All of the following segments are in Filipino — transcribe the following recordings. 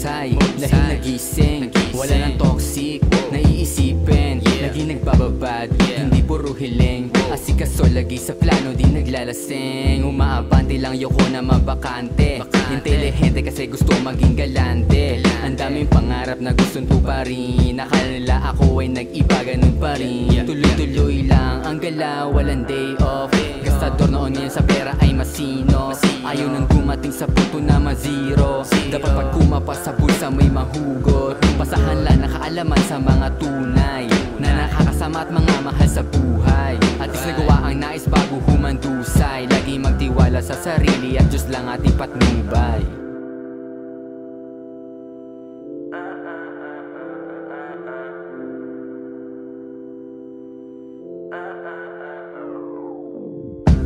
mahusay, dahil nagising, wala nang toxic, naiisipin, lagi nagbababad, hindi puro hiling, asikaso lagi sa plano, di naglalasing, umaabante lang yoko na mabakante, intelihente kasi gusto maging galante, ang daming pangarap na gustong tuparin, akala nila ako ay nag-iba, ganun pa rin, tuloy-tuloy lang ang galaw, walang day off, gastador noon ngayon sa pera ay masino, ayaw nang dumating sa punto na ma-zero, dapat pag kumapa sa bulsa may mahugot, pasahan lang nakaalaman sa mga tunay na nakakasama at mga mahal sa buhay, at least nagawa ang nais bago humandusay, lagi magtiwala sa sarili at Diyos lang ating patnubay.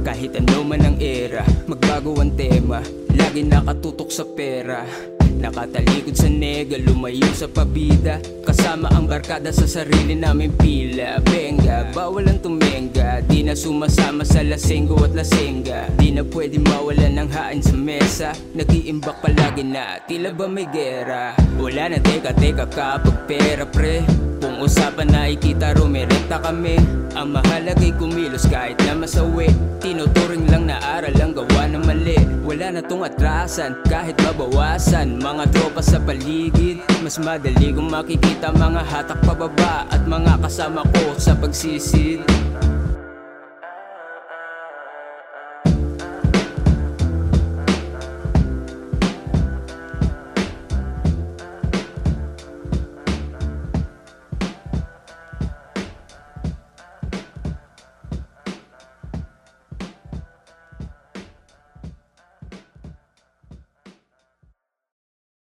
Kahit ano man ang era, magbago ang tema, lagi nakatutok sa pera, nakatalikod sa nega, lumayo sa pabida, kasama ang barkada sa sarili namin pila. Benga, bawal ang tumenga, di na sumasama sa lasenggo at lasenga, di na pwede mawalan ng hain sa mesa, nag-iimbak palagi na tila ba may gera. Wala na teka kapag pera pre, kung usapan na ikita rumirenta kami, ang mahalagay kumilos kahit na masawi, tinuturing lang na aral ang gawa ng mali. Wala na tong atrasan kahit mabawasan, mga tropa sa paligid, mas madali kung makikita mga hatak pababa at mga kasama ko sa pagsisid.